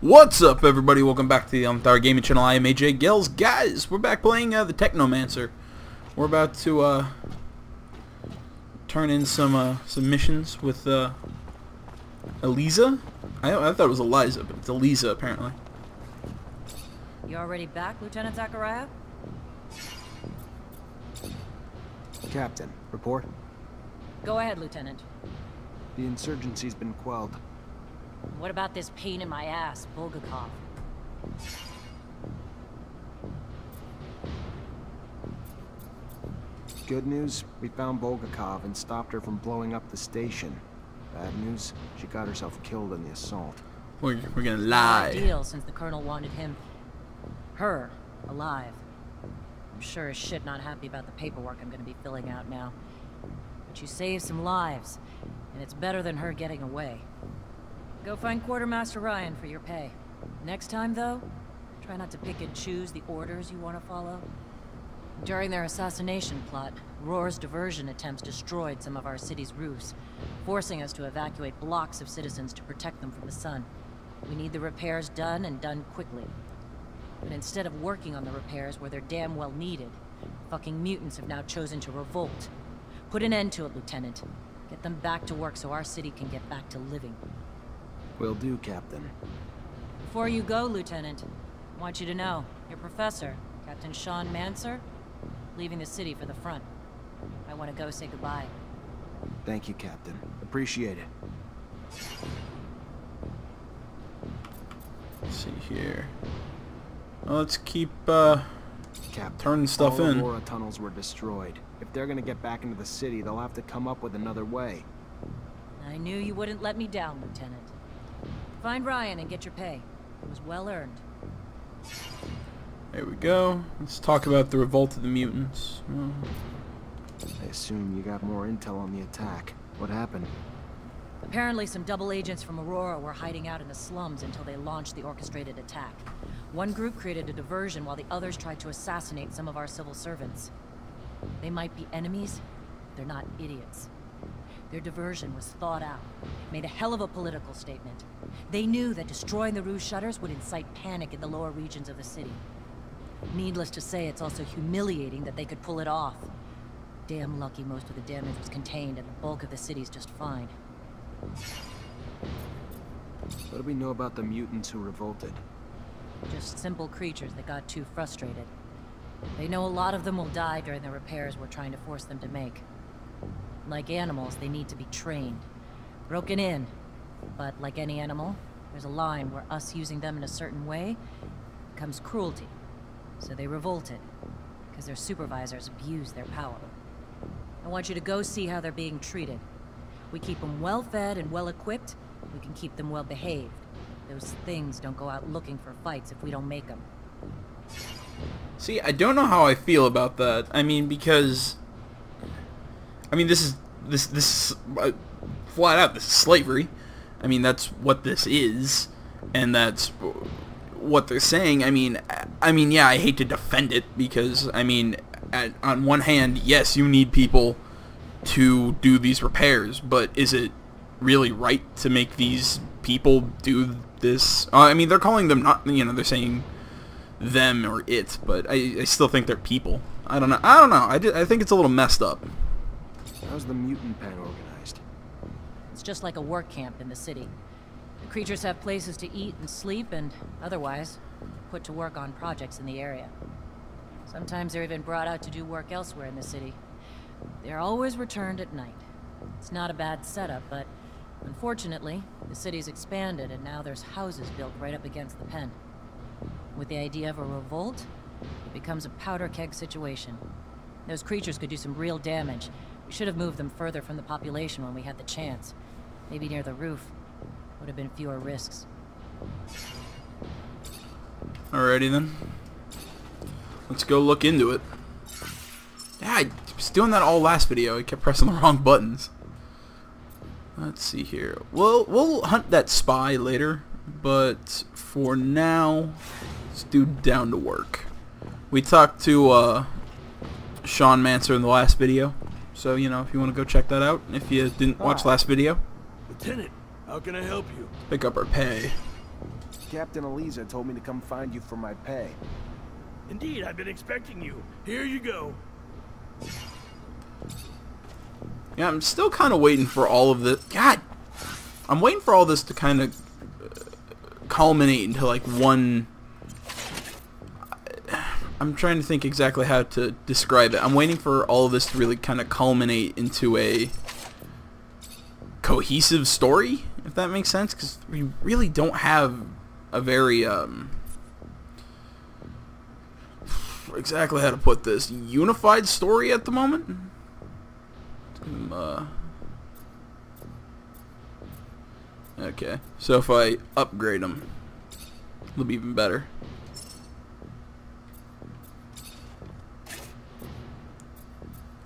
What's up, everybody? Welcome back to the Our Gaming Channel. I am AJ Gills. Guys, we're back playing the Technomancer. We're about to turn in some missions with Eliza. I thought it was Eliza, but it's Eliza apparently. You already back, Lieutenant Zachariah? Captain, report. Go ahead, Lieutenant. The insurgency's been quelled. What about this pain in my ass, Bulgakov? Good news, we found Bulgakov and stopped her from blowing up the station. Bad news, she got herself killed in the assault. We're gonna lie. Deal, since the Colonel wanted her, alive. I'm sure as shit not happy about the paperwork I'm gonna be filling out now. But you saved some lives, and it's better than her getting away. Go find Quartermaster Ryan for your pay. Next time, though, try not to pick and choose the orders you want to follow. During their assassination plot, Roar's diversion attempts destroyed some of our city's roofs, forcing us to evacuate blocks of citizens to protect them from the sun. We need the repairs done, and done quickly. But instead of working on the repairs where they're damn well needed, fucking mutants have now chosen to revolt. Put an end to it, Lieutenant. Get them back to work so our city can get back to living. Will do, Captain. Before you go, Lieutenant, I want you to know, your professor, Captain Sean Manser, leaving the city for the front. I want to go say goodbye. Thank you, Captain. Appreciate it. Let's see here. Well, let's keep Captain, turning stuff all in. Aurora tunnels were destroyed. If they're gonna get back into the city, they'll have to come up with another way. I knew you wouldn't let me down, Lieutenant. Find Ryan and get your pay. It was well earned. There we go. Let's talk about the revolt of the mutants. I assume you got more intel on the attack. What happened? Apparently some double agents from Aurora were hiding out in the slums until they launched the orchestrated attack. One group created a diversion while the others tried to assassinate some of our civil servants. They might be enemies, they're not idiots. Their diversion was thought out, made a hell of a political statement. They knew that destroying the roof shutters would incite panic in the lower regions of the city. Needless to say, it's also humiliating that they could pull it off. Damn lucky most of the damage was contained and the bulk of the city's just fine. What do we know about the mutants who revolted? Just simple creatures that got too frustrated. They know a lot of them will die during the repairs we're trying to force them to make. Like animals, they need to be trained. Broken in. But like any animal, there's a line where us using them in a certain way becomes cruelty. So they revolted, because their supervisors abused their power. I want you to go see how they're being treated. We keep them well-fed and well-equipped, we can keep them well-behaved. Those things don't go out looking for fights if we don't make them. See, I don't know how I feel about that. I mean, because this is flat out, this is slavery. I mean, that's what this is, and that's what they're saying. I mean, yeah, I hate to defend it because, I mean, on one hand, yes, you need people to do these repairs, but is it really right to make these people do this? I mean, they're calling them not, they're saying them or it, but I still think they're people. I don't know. I think it's a little messed up. How's the mutant pen organized? It's just like a work camp in the city. The creatures have places to eat and sleep and, otherwise, put to work on projects in the area. Sometimes they're even brought out to do work elsewhere in the city. They're always returned at night. It's not a bad setup, but unfortunately, the city's expanded and now there's houses built right up against the pen. With the idea of a revolt, it becomes a powder keg situation. Those creatures could do some real damage. We should have moved them further from the population when we had the chance. Maybe near the roof. Would have been fewer risks. Alrighty then. Let's go look into it. Yeah, I was doing that all last video. I kept pressing the wrong buttons. Let's see here. We'll hunt that spy later, but for now, let's do down to work. We talked to Sean Manser in the last video, so if you want to go check that out, if you didn't watch last video. Lieutenant, how can I help you? Pick up our pay. Captain Eliza told me to come find you for my pay. Indeed, I've been expecting you. Here you go. Yeah, I'm still kind of waiting for all of this. God! I'm waiting for all this to kind of culminate into like one... I'm trying to think exactly how to describe it. I'm waiting for all of this to really kind of culminate into a cohesive story, if that makes sense, because we really don't have a very exactly how to put this, unified story at the moment. Okay, so if I upgrade them, it'll be even better.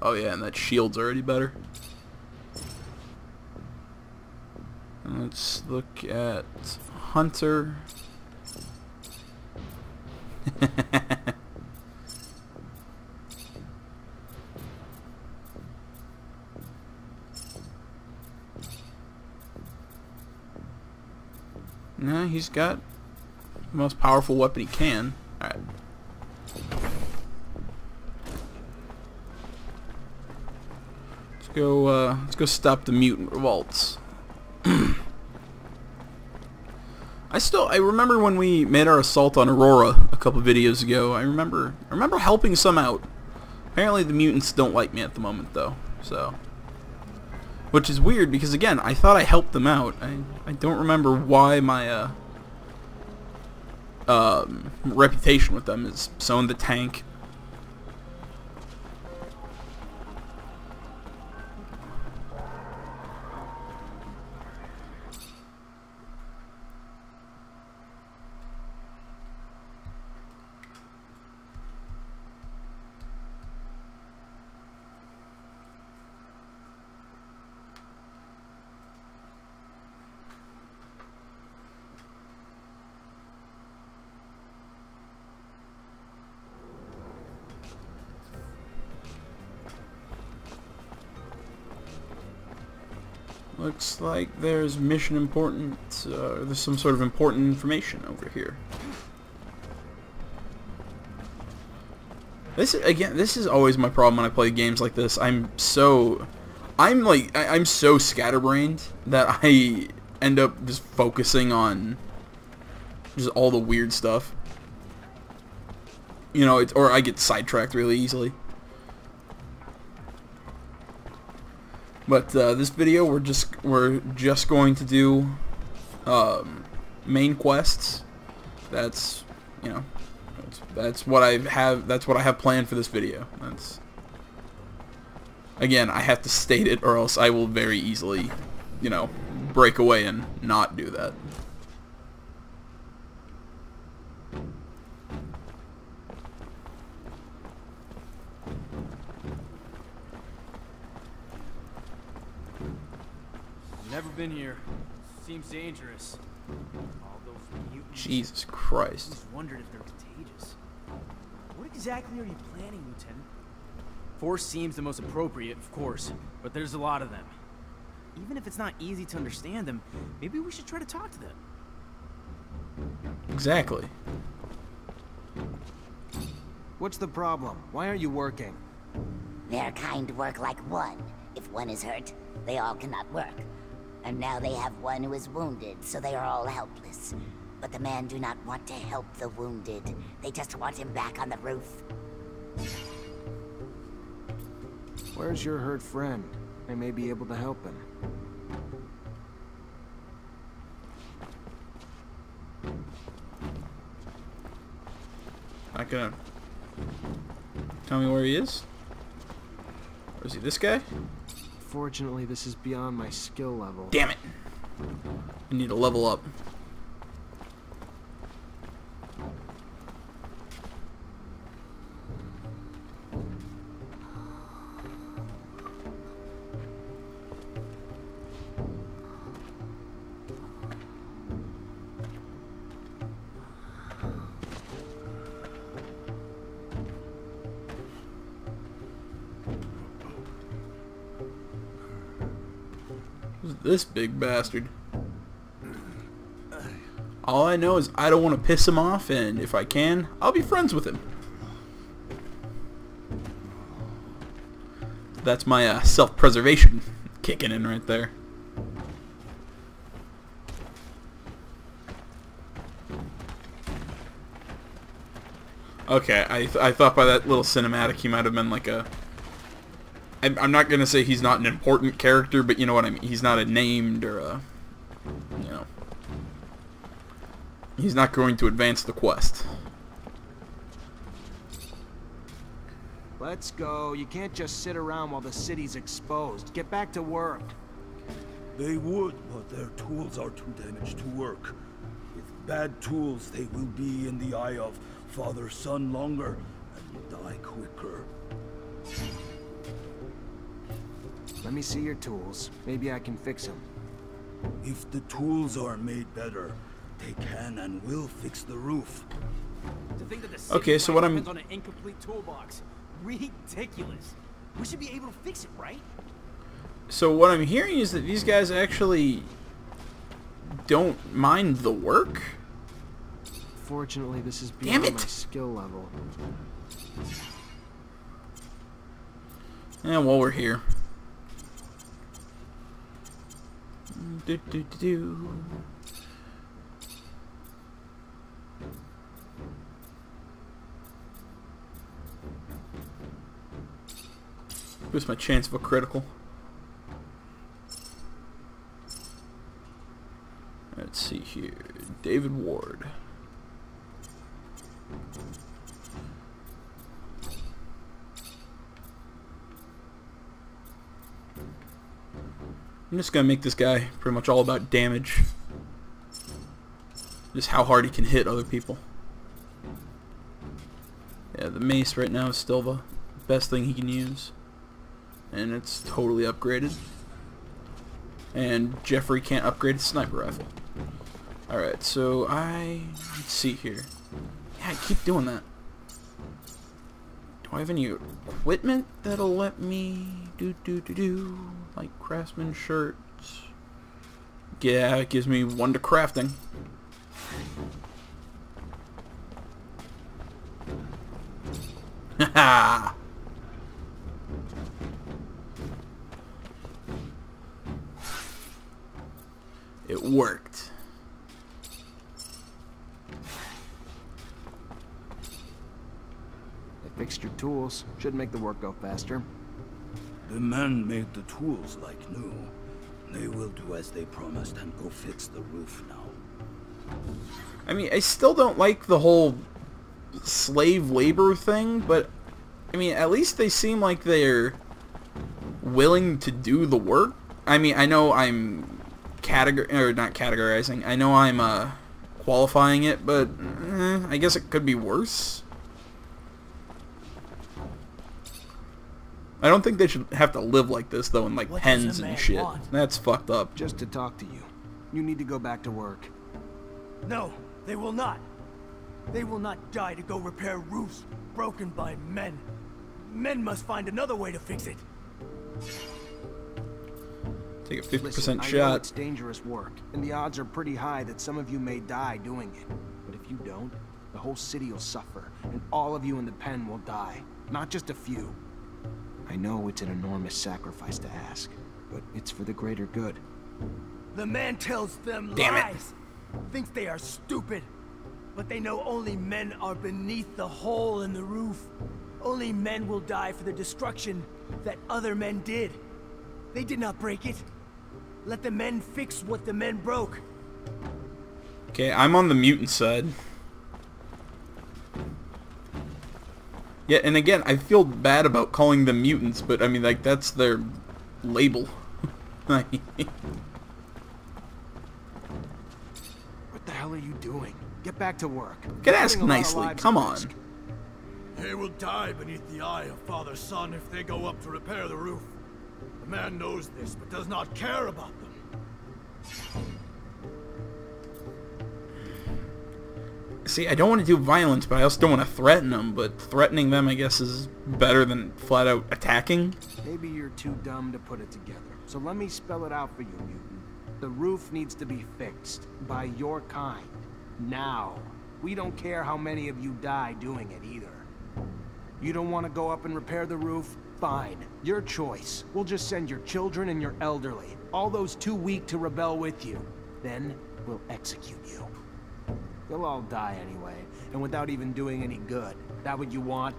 Oh yeah, and that shield's already better. And let's look at Hunter. No, he's got the most powerful weapon he can. Alright. Let's go stop the mutant revolts. I remember when we made our assault on Aurora a couple videos ago. I remember helping some out. Apparently the mutants don't like me at the moment though, so. Which is weird because again, I thought I helped them out. I don't remember why my reputation with them is so in the tank. Looks like there's mission important, there's some sort of important information over here. This is always my problem when I play games like this. I'm so scatterbrained that I end up just focusing on just all the weird stuff. You know, or I get sidetracked really easily. But this video, we're just going to do main quests. That's, you know, that's what I have. That's what I have planned for this video. That's, again, I have to state it, or else I will very easily, you know, break away and not do that. Never been here. Seems dangerous. All those mutants. Jesus Christ. I just wondered if they're contagious. What exactly are you planning, Lieutenant? Force seems the most appropriate, of course, but there's a lot of them. Even if it's not easy to understand them, maybe we should try to talk to them. Exactly. What's the problem? Why aren't you working? Their kind work like one. If one is hurt, they all cannot work. And now they have one who is wounded, so they are all helpless. But the men do not want to help the wounded. They just want him back on the roof. Where's your hurt friend? I may be able to help him. Not gonna tell me where he is? Or is he this guy? Fortunately, this is beyond my skill level. Damn it! I need to level up. Who's this big bastard? All I know is I don't want to piss him off, and if I can, I'll be friends with him. That's my self-preservation kicking in right there. Okay, I thought by that little cinematic he might have been like a... I'm not going to say he's not an important character, but you know what I mean. He's not a named or a... You know... He's not going to advance the quest. Let's go. You can't just sit around while the city's exposed. Get back to work. They would, but their tools are too damaged to work. With bad tools, they will be in the eye of father-son longer, and will die quicker. Let me see your tools. Maybe I can fix them. If the tools are made better, they can and will fix the roof. To think that the city Okay, so what I'm... depends on an incomplete toolbox. Ridiculous. We should be able to fix it, right? So what I'm hearing is that these guys actually don't mind the work? Fortunately, this is Damn beyond it. my skill level. And while we're here. Do. Boost my chance of a critical. Let's see here. David Ward. I'm just gonna make this guy pretty much all about damage. Just how hard he can hit other people. Yeah, the mace right now is still the best thing he can use. And it's totally upgraded. And Jeffrey can't upgrade his sniper rifle. Alright, so let's see here. Yeah, I keep doing that. Do I have any equipment that'll let me do like craftsman shirts? Yeah, it gives me 1 to crafting. Haha. It worked. I fixed your tools. Should make the work go faster. The men made the tools like new. They will do as they promised and go fix the roof now. I mean, I still don't like the whole slave labor thing, but I mean, at least they seem like they're willing to do the work. I mean, I know I'm not categorizing. I know I'm qualifying it, but I guess it could be worse. I don't think they should have to live like this though in like What pens does a and man shit. want? That's fucked up. Just to talk to you. You need to go back to work. No, they will not. They will not die to go repair roofs broken by men. Men must find another way to fix it. Take a 50% Listen, I know shot. it's dangerous work, and the odds are pretty high that some of you may die doing it. But if you don't, the whole city will suffer, and all of you in the pen will die. Not just a few. I know it's an enormous sacrifice to ask, but it's for the greater good. The man tells them Damn it. lies. Thinks they are stupid. But they know only men are beneath the hole in the roof. Only men will die for the destruction that other men did. They did not break it. Let the men fix what the men broke. Okay, I'm on the mutant side. Yeah, and again, I feel bad about calling them mutants, but I mean, like, that's their label. What the hell are you doing? Get back to work. Could You're ask putting a lot of nicely, lives come at on. risk. They will die beneath the eye of father-son if they go up to repair the roof. The man knows this, but does not care about them. See, I don't want to do violence, but I also don't want to threaten them, but threatening them, I guess, is better than flat-out attacking. Maybe you're too dumb to put it together. So let me spell it out for you, mutant. The roof needs to be fixed by your kind. now. We don't care how many of you die doing it either. You don't want to go up and repair the roof? Fine. Your choice. We'll just send your children and your elderly. All those too weak to rebel with you. Then, we'll execute you. You'll all die anyway, and without even doing any good. That what you want?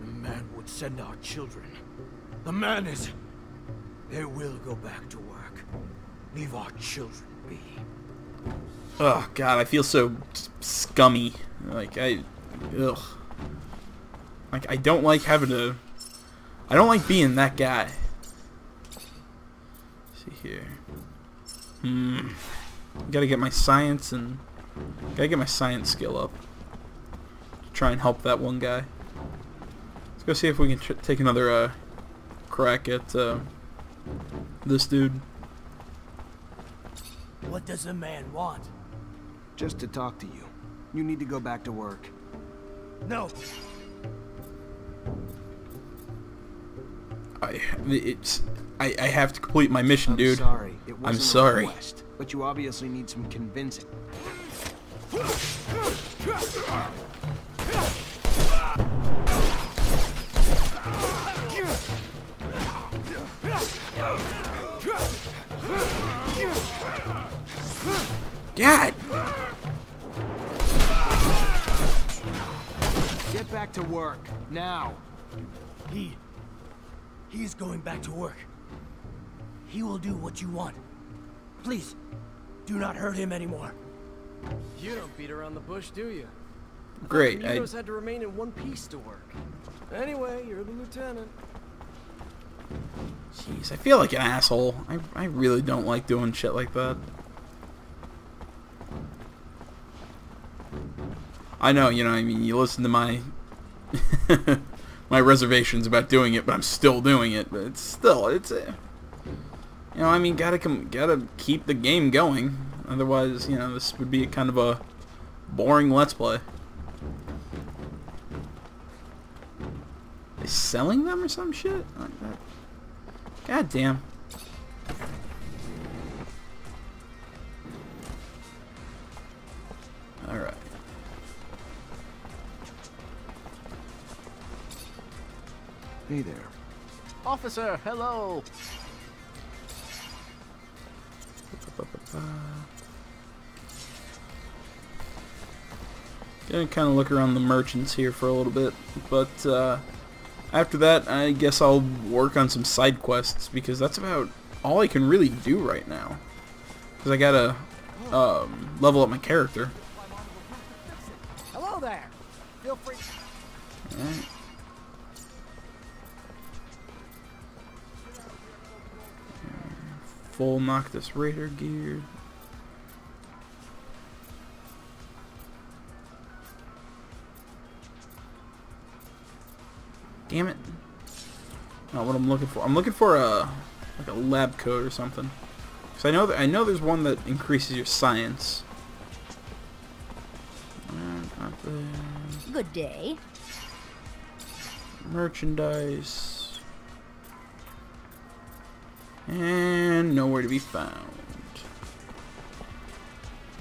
The man would send our children. The man is... They will go back to work. Leave our children be. Oh god, I feel so scummy. Like ugh. Like I don't like having to. I don't like being that guy. Let's see here. Gotta get my science skill up. Try and help that one guy. Let's go see if we can take another crack at this dude. What does the man want? Just to talk to you. You need to go back to work. No. I have to complete my mission, dude. Sorry. It wasn't I'm sorry. A request, but you obviously need some convincing. God! Get back to work, now. He's going back to work. He will do what you want. Please, do not hurt him anymore. You don't beat around the bush, do you? Great. Heroes had to remain in one piece to work. Anyway, you're the lieutenant. Jeez, I feel like an asshole. I really don't like doing shit like that. I know, you know, I mean, you listen to my my reservations about doing it, but I'm still doing it. But it's you know, I mean, gotta keep the game going. Otherwise, you know, this would be kind of a boring Let's Play. They selling them or some shit like that? God damn. All right. Hey there. Officer, hello. Gonna kind of look around the merchants here for a little bit, but after that, I guess I'll work on some side quests because that's about all I can really do right now. Because I gotta level up my character. Hello there. Feel free. All right. Full Noctis Raider gear. Damn it! Not what I'm looking for. I'm looking for like a lab coat or something. Cause I know there's one that increases your science. Not there. Good day. Merchandise. And nowhere to be found.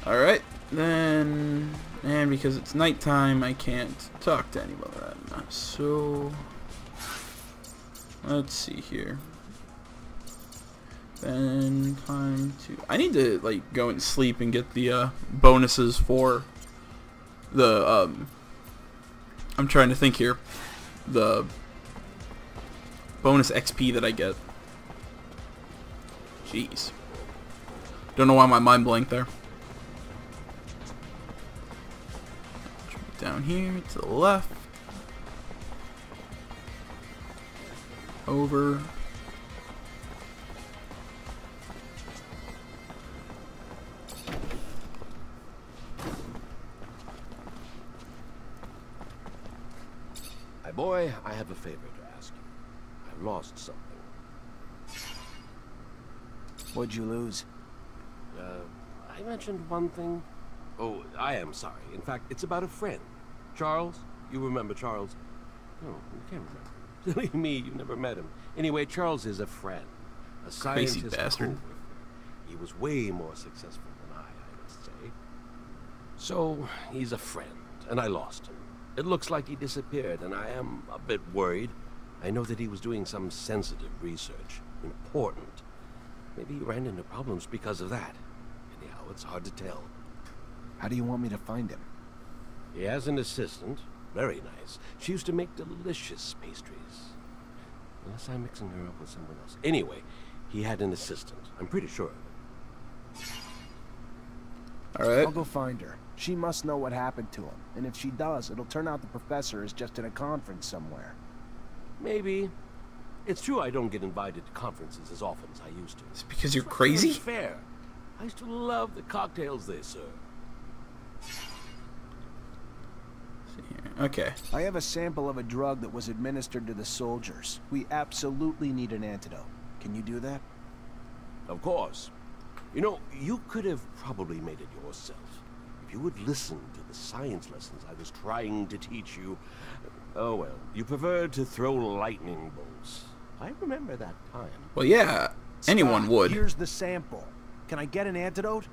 Alright, then, and because it's nighttime, I can't talk to anybody. So, let's see here. Then time to, I need to like go and sleep and get the bonuses for the I'm trying to think here, the bonus XP that I get. Jeez. Don't know why my mind blanked there. Down here to the left. Over. Hi, boy. I have a favor to ask you. I lost something. What'd you lose? I mentioned one thing. Oh, I am sorry. In fact, it's about a friend. Charles? You remember Charles? No, you can't remember. Silly me, you never met him. Anyway, Charles is a friend. A scientist bastard. co-worker. He was way more successful than I must say. So, he's a friend, and I lost him. It looks like he disappeared, and I am a bit worried. I know that he was doing some sensitive research. Important. Maybe he ran into problems because of that. Anyhow, it's hard to tell. How do you want me to find him? He has an assistant. Very nice. She used to make delicious pastries. Unless I'm mixing her up with someone else. Anyway, he had an assistant. I'm pretty sure of it. Alright. I'll go find her. She must know what happened to him. And if she does, it'll turn out the professor is just at a conference somewhere. Maybe. It's true I don't get invited to conferences as often as I used to. It's because you're It's crazy? fair. I used to love the cocktails they serve. Okay. I have a sample of a drug that was administered to the soldiers. We absolutely need an antidote. Can you do that? Of course. You know, you could have probably made it yourself. If you would listen to the science lessons I was trying to teach you. Oh well, you preferred to throw lightning bolts. I remember that time. Well, yeah, anyone Scott, would. Here's the sample. Can I get an antidote?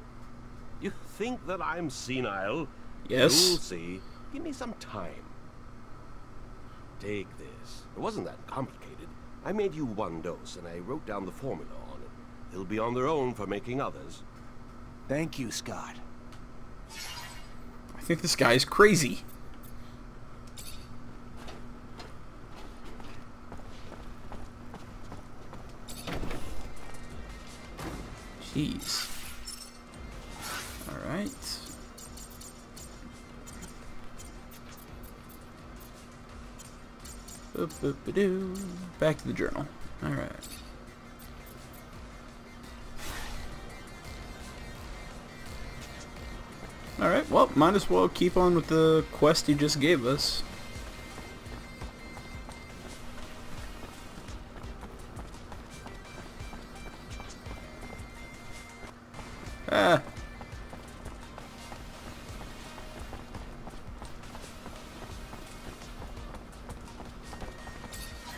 You think that I'm senile? Yes. You'll see. Give me some time. Take this. It wasn't that complicated. I made you one dose, and I wrote down the formula on it. They'll be on their own for making others. Thank you, Scott. I think this guy is crazy. Jeez. Alright. Back to the journal. Alright. Alright, well, might as well keep on with the quest you just gave us. Ah.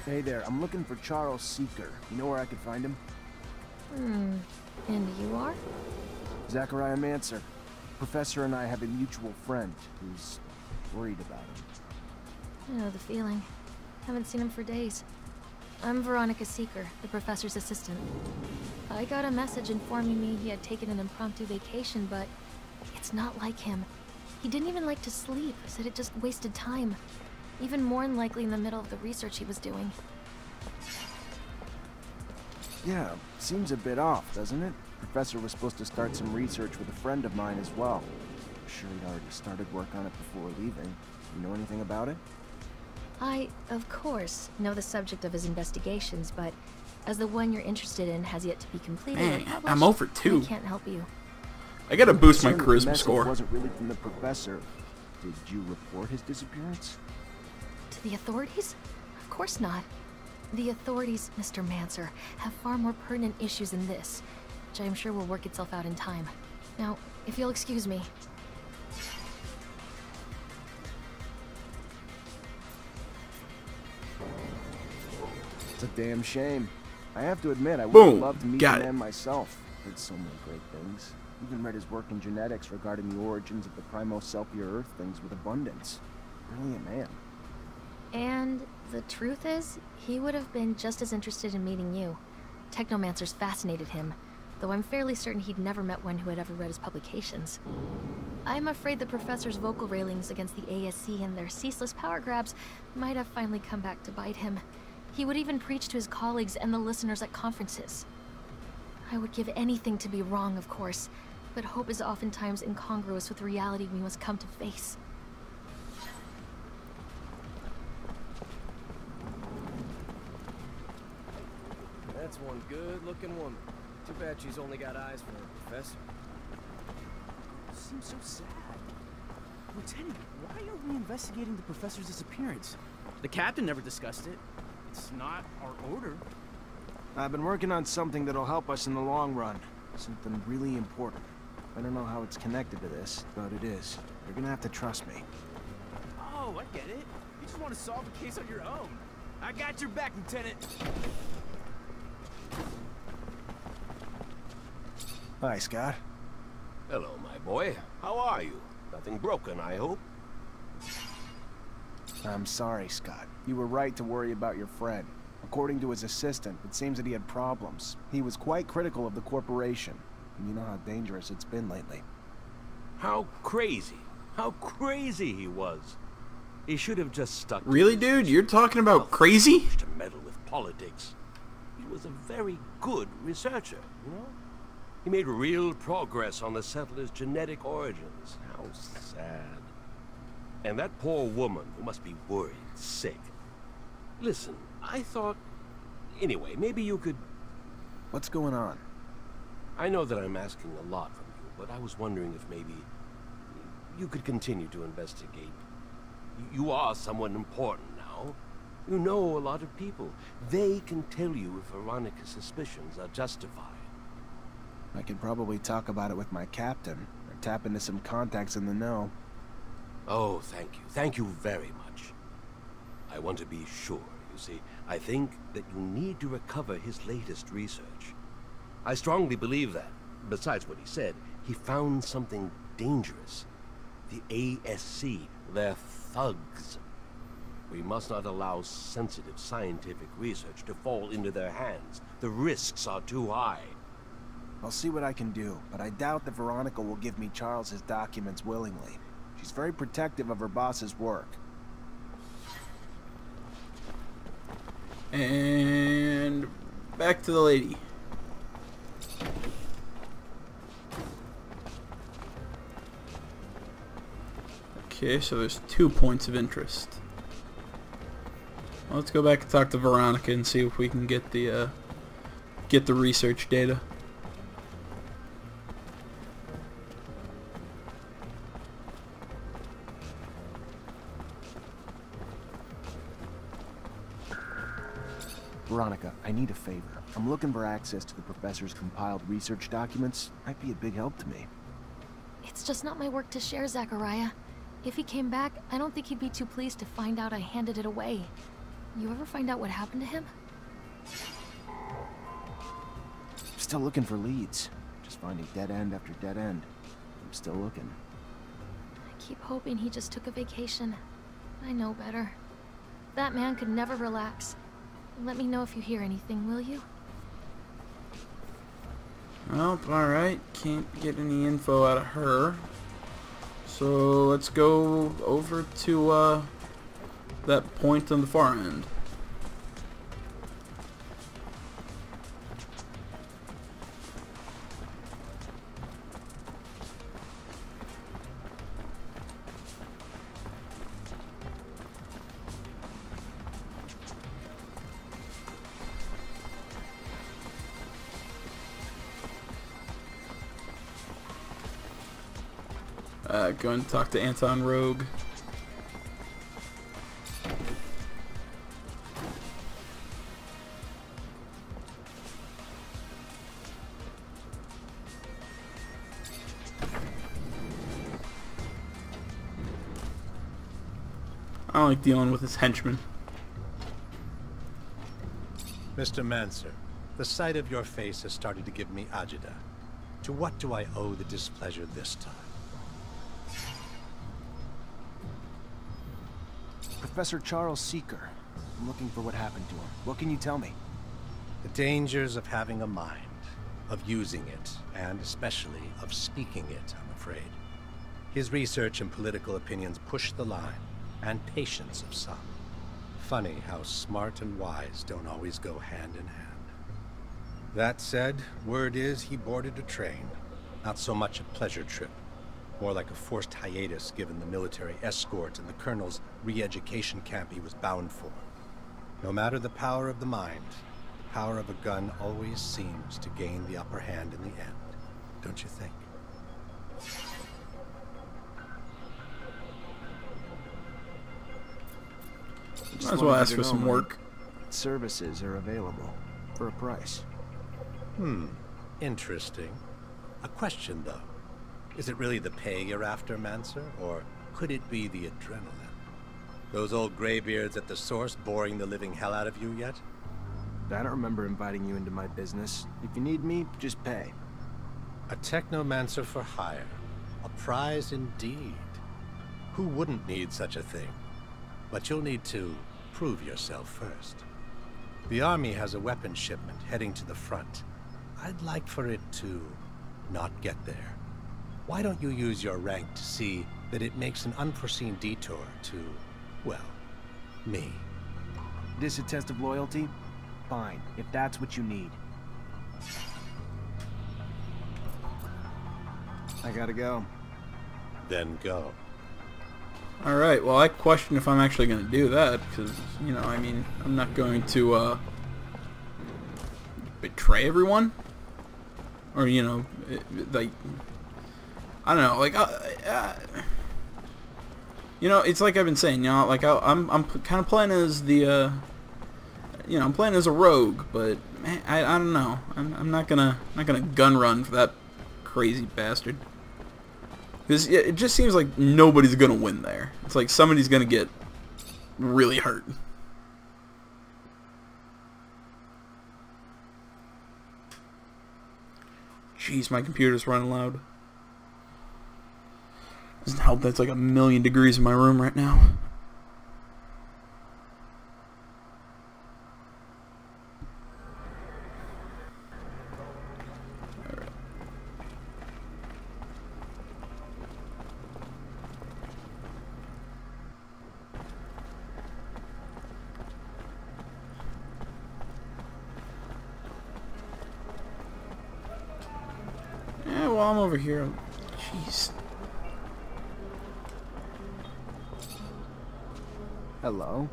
Hey there, I'm looking for Charles Seeker. You know where I could find him? And you are? Zachariah Manser. Professor and I have a mutual friend who's worried about him. I know the feeling. Haven't seen him for days. I'm Veronica Seeker, the professor's assistant. I got a message informing me he had taken an impromptu vacation, but it's not like him. He didn't even like to sleep, said it just wasted time. Even more than likely in the middle of the research he was doing. Yeah, seems a bit off, doesn't it? Professor was supposed to start some research with a friend of mine as well. I'm sure he'd already started work on it before leaving. You know anything about it? I, of course, know the subject of his investigations, but as the one you're interested in has yet to be completed or Man, published, I'm over 2. I can't help you. I gotta boost my Concerned that the charisma message score. wasn't really from the professor. Did you report his disappearance? To the authorities? Of course not. The authorities, Mr. Manser, have far more pertinent issues than this, which I am sure will work itself out in time. Now, if you'll excuse me. It's a damn shame. I have to admit, I would Boom. have loved to meet Got the it. man myself. Heard so many great things. Even read his work in genetics regarding the origins of the Primo Sepia Earth things with abundance. Brilliant man. And the truth is, he would have been just as interested in meeting you. Technomancers fascinated him, though I'm fairly certain he'd never met one who had ever read his publications. I'm afraid the professor's vocal railings against the ASC and their ceaseless power grabs might have finally come back to bite him. He would even preach to his colleagues and the listeners at conferences. I would give anything to be wrong, of course, but hope is oftentimes incongruous with reality we must come to face. That's one good-looking woman. Too bad she's only got eyes for a professor. Seems so sad. Lieutenant, why are we investigating the professor's disappearance? The captain never discussed it. It's not our order. I've been working on something that'll help us in the long run. Something really important. I don't know how it's connected to this, but it is. You're gonna have to trust me. Oh, I get it. You just want to solve the case on your own. I got your back, Lieutenant. Hi, Scott. Hello, my boy. How are you? Nothing broken, I hope. I'm sorry, Scott. You were right to worry about your friend. According to his assistant, it seems that he had problems. He was quite critical of the corporation. And you know how dangerous it's been lately. How crazy he was. He should have just stuck to Really, dude? You're talking about crazy? to meddle with politics. He was a very good researcher, you know? He made real progress on the settlers' genetic origins. How sad. And that poor woman who must be worried, sick. Listen, I thought... Anyway, maybe you could... What's going on? I know that I'm asking a lot from you, but I was wondering if maybe you could continue to investigate. You are someone important now. You know a lot of people. They can tell you if Veronica's suspicions are justified. I could probably talk about it with my captain, or tap into some contacts in the know. Oh, thank you. Thank you very much. I want to be sure, you see. I think that you need to recover his latest research. I strongly believe that, besides what he said, he found something dangerous. The ASC, they're thugs. We must not allow sensitive scientific research to fall into their hands. The risks are too high. I'll see what I can do, but I doubt that Veronica will give me Charles's documents willingly. She's very protective of her boss's work. And back to the lady. Okay, so there's 2 points of interest. Well, let's go back and talk to Veronica and see if we can get the research data. Veronica, I need a favor. I'm looking for access to the professor's compiled research documents. Might be a big help to me. It's just not my work to share, Zachariah. If he came back, I don't think he'd be too pleased to find out I handed it away. You ever find out what happened to him? Still looking for leads. Just finding dead end after dead end. I'm still looking. I keep hoping he just took a vacation. I know better. That man could never relax. Let me know if you hear anything, will you? Well, alright. Can't get any info out of her. So let's go over to that point on the far end. Go and talk to Anton Rogue. I don't like dealing with his henchmen. Mr. Manser, the sight of your face has started to give me agita. To what do I owe the displeasure this time? Professor Charles Seeker. I'm looking for what happened to him. What can you tell me? The dangers of having a mind, of using it, and especially of speaking it, I'm afraid. His research and political opinions push the line, and patience of some. Funny how smart and wise don't always go hand in hand. That said, word is he boarded a train. Not so much a pleasure trip. More like a forced hiatus given the military escort and the colonel's re-education camp he was bound for. No matter the power of the mind, the power of a gun always seems to gain the upper hand in the end, don't you think? Might as well ask for some work. Services are available for a price. Interesting. A question, though. Is it really the pay you're after, Manser? Or could it be the adrenaline? Those old graybeards at the source boring the living hell out of you yet? I don't remember inviting you into my business. If you need me, just pay. A technomancer for hire. A prize indeed. Who wouldn't need such a thing? But you'll need to prove yourself first. The army has a weapons shipment heading to the front. I'd like for it to not get there. Why don't you use your rank to see that it makes an unforeseen detour to, well, me? This a test of loyalty? Fine, if that's what you need. I gotta go. Then go. Alright, well I question if I'm actually going to do that, because, you know, I mean, I'm not going to, betray everyone? Or, you know, like, I don't know, like, you know, it's like I've been saying, you know, like, I'm kind of playing as the, you know, I'm playing as a rogue, but, man, I don't know, I'm not gonna gun run for that crazy bastard. Because it just seems like nobody's going to win there. It's like somebody's going to get really hurt. Jeez, my computer's running loud. Doesn't help that it's like 1,000,000 degrees in my room right now. Yeah, well, I'm over here. Jeez. Hello?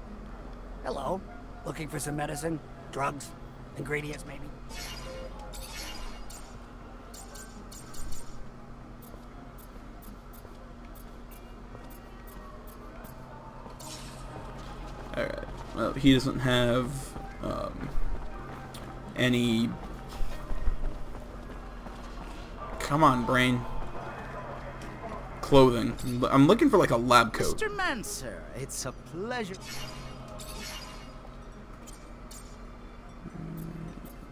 Hello. Looking for some medicine? Drugs? Ingredients, maybe? Alright. Well, he doesn't have any... Come on, brain. Clothing. I'm looking for like a lab coat. Mr. Mancer, it's a pleasure.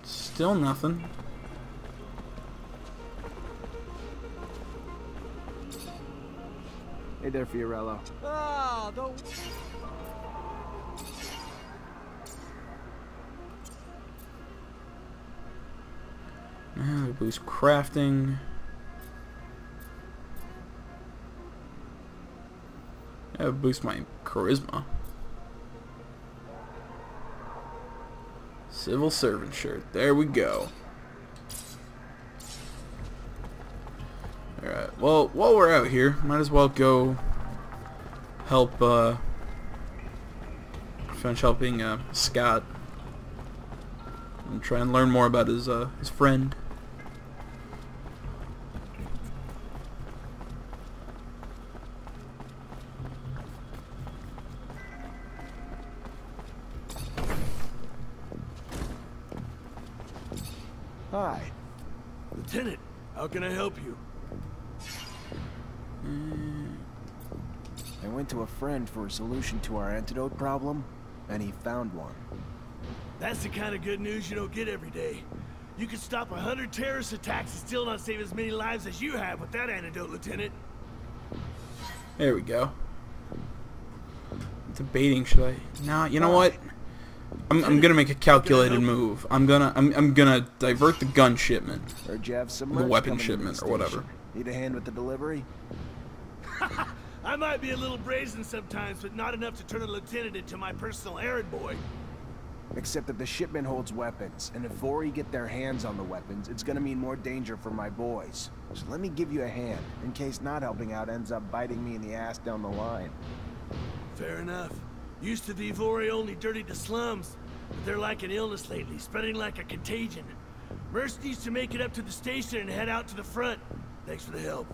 Still nothing. Hey there, Fiorello. Ah, don't... Boost crafting. Boost my charisma. Civil servant shirt. There we go. Alright, well, while we're out here, might as well go help, finish helping, Scott. And try and learn more about his friend. Hi. Lieutenant, how can I help you? I went to a friend for a solution to our antidote problem, and he found one. That's the kind of good news you don't get every day. You could stop 100 terrorist attacks and still not save as many lives as you have with that antidote, Lieutenant. There we go. Debating, should I? Nah, you know what? I'm gonna make a calculated move. I'm gonna divert the gun shipment, Heard you have some the lunch weapon coming to the shipment, or whatever. station. Need a hand with the delivery? I might be a little brazen sometimes, but not enough to turn a lieutenant into my personal errand boy. Except that the shipment holds weapons, and if Vori get their hands on the weapons, it's gonna mean more danger for my boys. So let me give you a hand, in case not helping out ends up biting me in the ass down the line. Fair enough. Used to be Vori only dirtied the slums, but they're like an illness lately, spreading like a contagion. Merce needs to make it up to the station and head out to the front. Thanks for the help.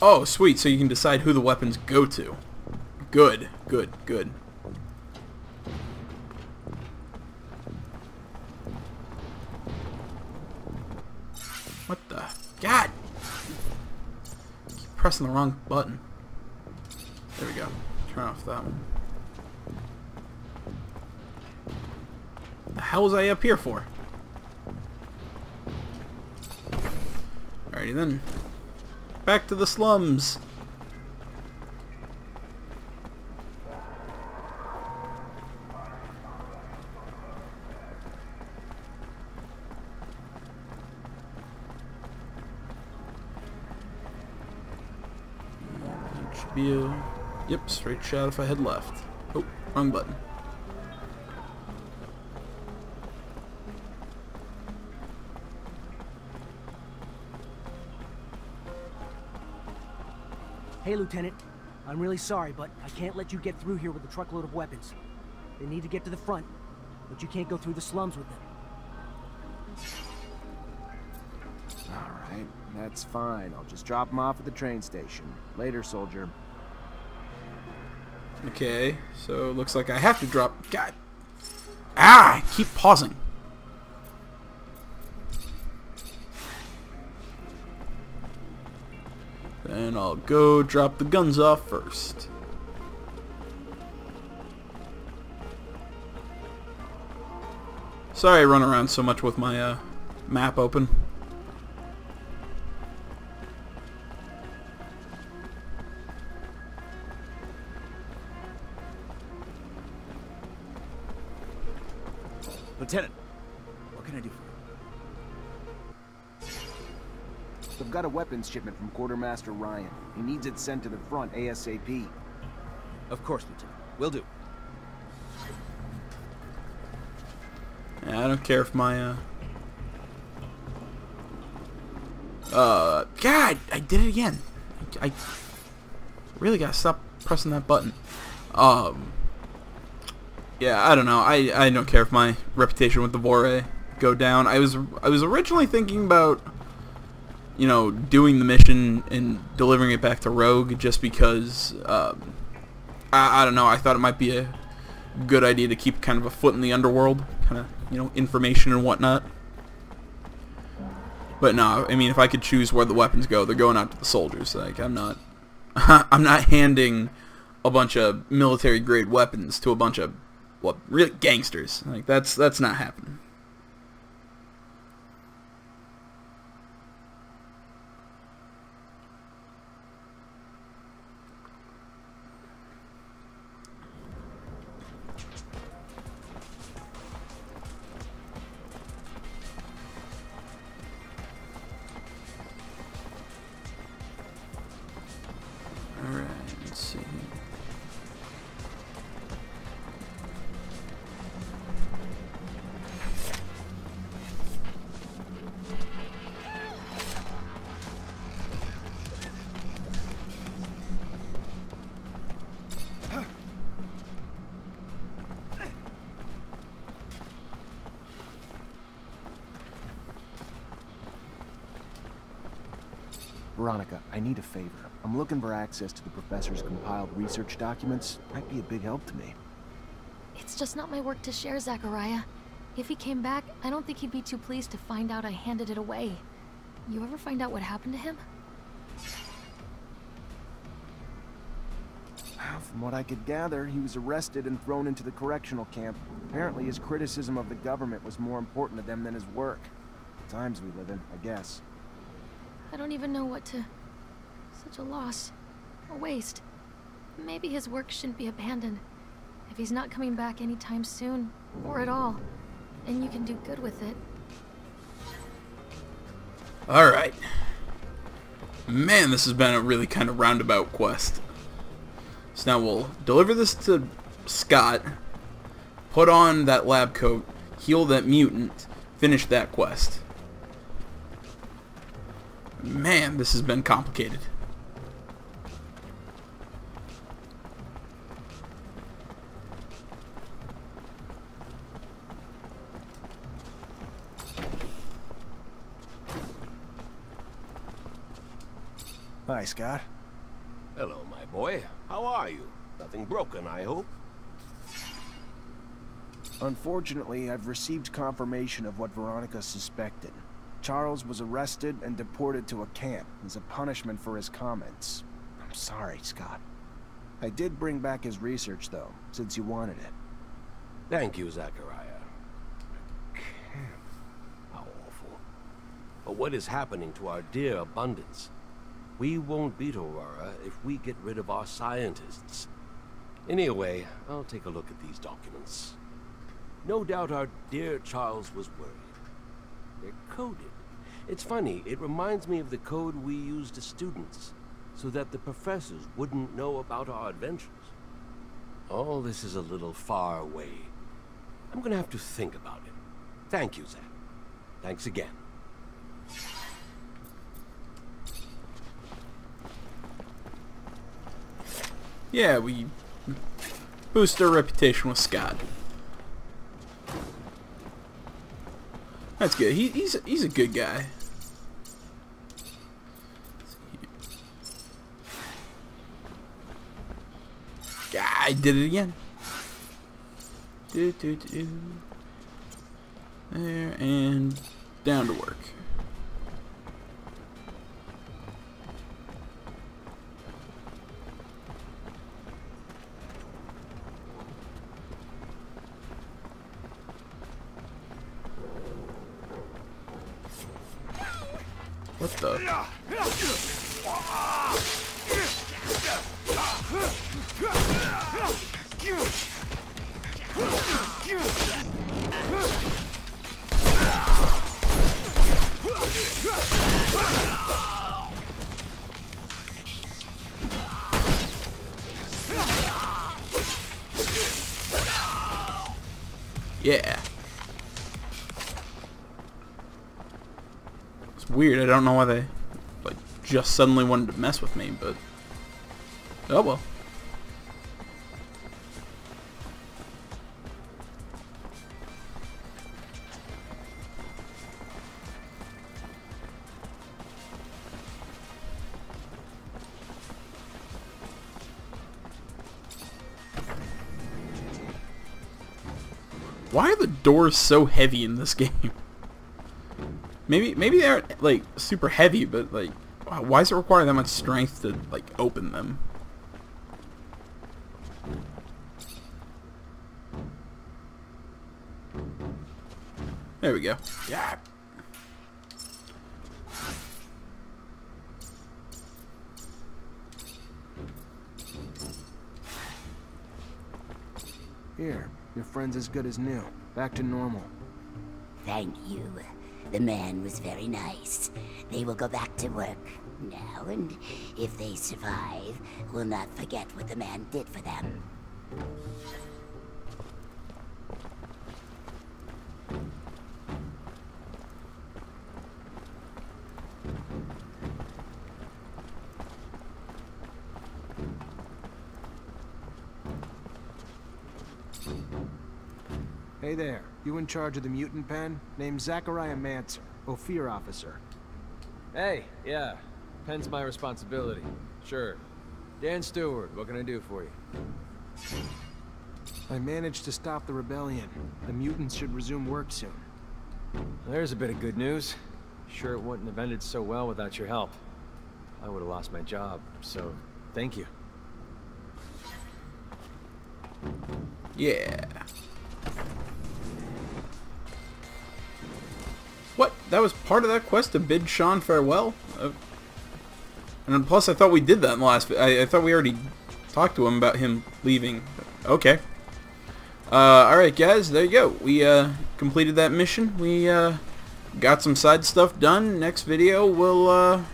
Oh, sweet, so you can decide who the weapons go to. Good, good, good. What the... God! Keep pressing the wrong button. There we go. Turn off that one. The hell was I up here for? Alrighty then. Back to the slums. Should be a... Yep, straight shot if I head left. Oh, wrong button. Hey, Lieutenant. I'm really sorry, but I can't let you get through here with a truckload of weapons. They need to get to the front, but you can't go through the slums with them. Alright, that's fine. I'll just drop them off at the train station. Later, soldier. Okay, so it looks like I have to drop... God. Ah! I keep pausing. Then I'll go drop the guns off first. Sorry I run around so much with my map open. Lieutenant, what can I do for you? I've got a weapons shipment from Quartermaster Ryan. He needs it sent to the front ASAP. Of course, Lieutenant. Will do. Yeah, I don't care if my God, I did it again. I really gotta stop pressing that button. Yeah, I don't know. I don't care if my reputation with the Vorre go down. I was originally thinking about, you know, doing the mission and delivering it back to Rogue just because I don't know. I thought it might be a good idea to keep kind of a foot in the underworld, kind of, you know, information and whatnot. But no, I mean, if I could choose where the weapons go, they're going out to the soldiers. Like, I'm not handing a bunch of military grade weapons to a bunch of, well, really gangsters. Like, that's not happening. Alright, let's see. Veronica, I need a favor. I'm looking for access to the professor's compiled research documents. Might be a big help to me. It's just not my work to share, Zachariah. If he came back, I don't think he'd be too pleased to find out I handed it away. You ever find out what happened to him? From what I could gather, he was arrested and thrown into the correctional camp. Apparently his criticism of the government was more important to them than his work. The times we live in, I guess. I don't even know what to... Such a loss. A waste. Maybe his work shouldn't be abandoned. If he's not coming back anytime soon, or at all, then you can do good with it. Alright. Man, this has been a really kind of roundabout quest. So now we'll deliver this to Scott, put on that lab coat, heal that mutant, finish that quest. Man, this has been complicated. Hi, Scott. Hello, my boy. How are you? Nothing broken, I hope? Unfortunately, I've received confirmation of what Veronica suspected. Charles was arrested and deported to a camp as a punishment for his comments. I'm sorry, Scott. I did bring back his research, though, since you wanted it. Thank you, Zachariah. How awful. or what is happening to our dear abundance. We won't beat Aurora if we get rid of our scientists. Anyway, I'll take a look at these documents. No doubt our dear Charles was worried. They're coded. It's funny, it reminds me of the code we used as students, so that the professors wouldn't know about our adventures. All this is a little far away. I'm gonna have to think about it. Thank you, Zack. Thanks again. Yeah, we boost our reputation with Scott. That's good. He's a good guy. Yeah, I did it again. There and down to work. What the? Yeah. It's weird. I don't know why they like just suddenly wanted to mess with me, but oh well. Why are the doors so heavy in this game? Maybe they aren't like super heavy, but like, why does it require that much strength to like open them? There we go. Yeah. Here, your friend's as good as new. Back to normal. Thank you. The man was very nice. They will go back to work now, and if they survive, will not forget what the man did for them. Hey there, you in charge of the mutant pen? Name's Zachariah Manser, Ophir officer. Hey, yeah. Pen's my responsibility. Sure. Dan Stewart, what can I do for you? I managed to stop the rebellion. The mutants should resume work soon. There's a bit of good news. Sure it wouldn't have ended so well without your help. I would have lost my job, so thank you. Yeah. What? That was part of that quest to bid Sean farewell? And plus I thought we did that in the last... I thought we already talked to him about him leaving. Okay. Alright guys, there you go. We completed that mission. We got some side stuff done. Next video we'll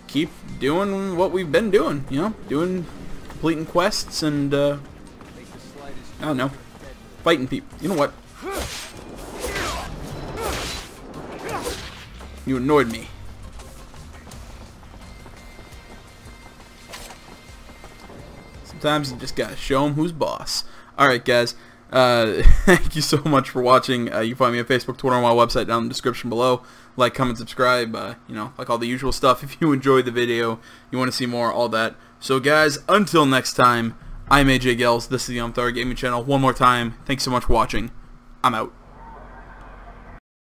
keep doing what we've been doing. You know? Completing quests and I don't know. Fighting people. You know what? You annoyed me. Sometimes you just gotta show them who's boss. Alright guys, thank you so much for watching. You can find me on Facebook, Twitter, and my website down in the description below. Like, comment, subscribe, you know, like all the usual stuff. If you enjoyed the video, you want to see more, all that. So guys, until next time, I'm AJ Gels. This is the Thor Gaming Channel. One more time, thanks so much for watching. I'm out.